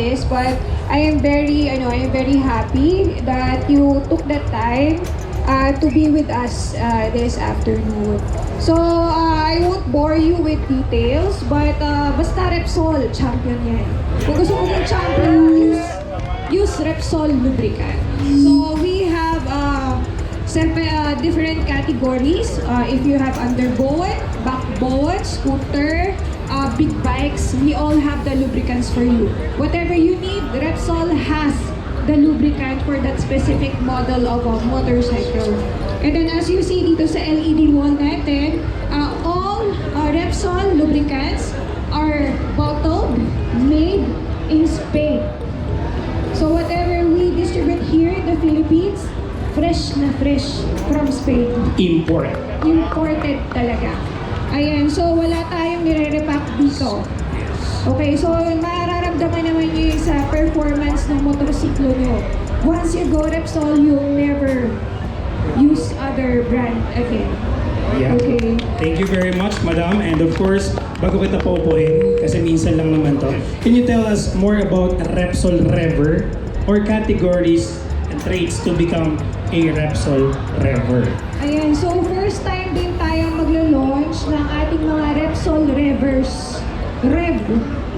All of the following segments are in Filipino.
this, but I am very happy that you took the time to be with us this afternoon. So, I won't bore you with details, but basta Repsol, champion yan. Kung gusto mo ng champion, use Repsol lubricant. So, we have different categories. If you have underboat, backboat, scooter, big bikes, we all have the lubricants for you. Whatever you need, Repsol has the lubricant for that specific model of a motorcycle. And then as you see dito sa LED wall natin, all Repsol lubricants are bottled, made in Spain. So whatever we distribute here in the Philippines, fresh na fresh from Spain. Imported talaga. Ayan, so wala tayong nire-repack dito. Okay, so mararamdaman naman nyo sa performance ng motorsiklo nyo. Once you go Repsol, you'll never use other brand again. Yeah. Okay. Thank you very much, Madam. And of course, bago kita paupuin, kasi minsan lang naman to, can you tell us more about Repsol Revver or categories and traits to become a Repsol Revver? Ayan, so first time din tayong maglo-launch ng ating mga Repsol Revvers.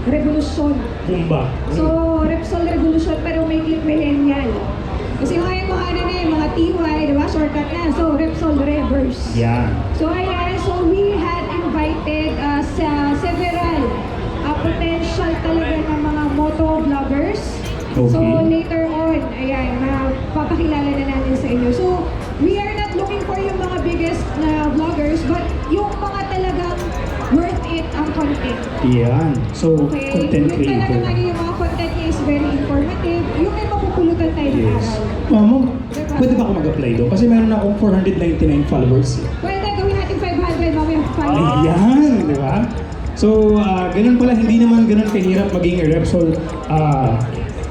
Revolution. Bumba. So, Repsol Revolution pero may click millennial. Kasi mga yung mga TY, di ba? Shortcut na. So, Repsol Revvers. Yeah. So, ayan. So, we had invited several potential talaga ng mga motovloggers. Okay. So, later on, ayan, papakilala na natin sa inyo. So, we are not looking for yung mga biggest na vloggers, but yung mga talagang worth it ang content. Yan. So, Okay. content Yung talaga creator. yung mga content niya is very informative. Yung may mapupulutan tayo ng Yes. araw. Mamo, pwede ba ako mag-apply doon? Kasi meron akong 499 followers. Well, gawin natin 500, mamaya 500. Ayan, di ba? So, ganun pala, hindi naman ganun kahirap maging Repsol,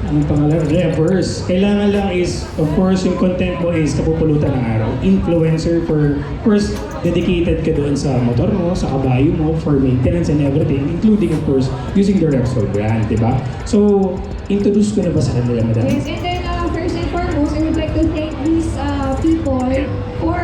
anong pangalan? Revvers. Kailangan lang is, of course, yung content mo is kapupulutan ng araw. Influencer for, of course, dedicated ka doon sa motor mo, sa kabayo mo, for maintenance and everything, including, of course, using the Repsol brand, di ba? So, introduce ko na ba sa kanila, madam? Yes, and then first and foremost, I would like to thank these people for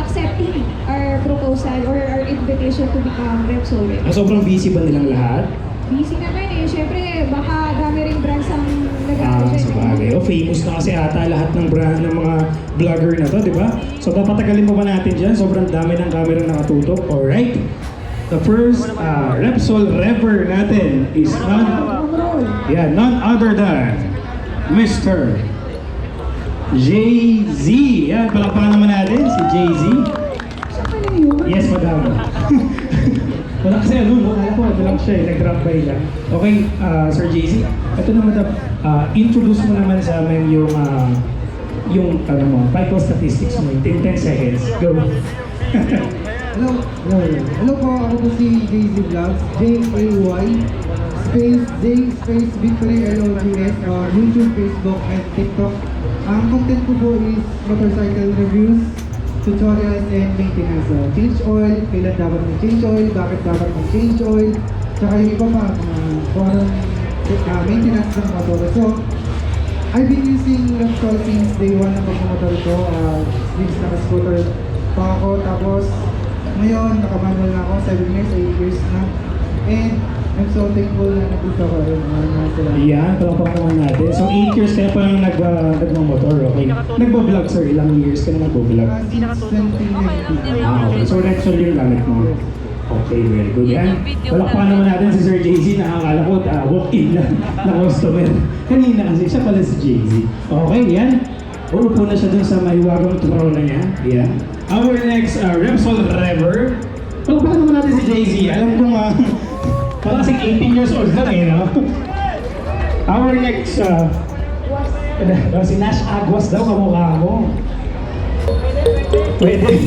accepting our proposal or our invitation to become Repsol. Sobrang busy ba nilang lahat? Busy naman eh. Siyempre, baka dami ring brands ang Sa nag-ano bagay. Famous na kasi ata lahat ng brand ng mga vlogger na to, di ba? So, papatagalin mo ba natin dyan? Sobrang dami ng camera nakatutok. Alright. The first Repsol Revver natin is none other than Mr. Jay-Z. Yan, palakpakan naman natin si Jay-Z. Yes, madam. Wala kasi akala ko, ito lang siya nag-drop by lang. Okay, Sir Jay-Z, ito na madam, introduce mo naman sa amin yung vital statistics mo, in 10 seconds. Go. Hello po, ako po si Jay-Z Vlogs, J-A-Y, space J, space Victory L-O-G-S, YouTube, Facebook, and TikTok. Ang content ko po is motorcycle reviews, tutorials, and maintenance. Change oil, kailan dapat mag-change oil, bakit dapat mag-change oil, tsaka yung iba pa, kung anong maintenance ng motor. So, I've been using Repsol since day 1 na pag-motor ko, since naka-scooter pa ako, tapos ngayon, nakamanual na ako, 7 years, 8 years na. And I'm so thankful na nandito ko rin. Yan, palakpakan naman natin. So, 8 years kaya pa lang nagmamotor, okay? Nagbablog, sir, ilang years ka na nagbablog? Since 2019. Okay. So, Repsol yung gamit mo. Okay, very good. Yan. Palakpakan naman natin si Sir Jay-Z. Nakakala ko, walk-in na customer. Kanina kasi siya pala si Jay-Z. Okay, yan. Uupo na siya dun sa mahiwagang trono niya. Yan. Our next Repsol Revver. Palakpakan naman natin si Jay-Z. Alam ko parang kasing 18 years old lang eh, no? Our next, si Nash Aguas daw, kamukha mo. Pwede.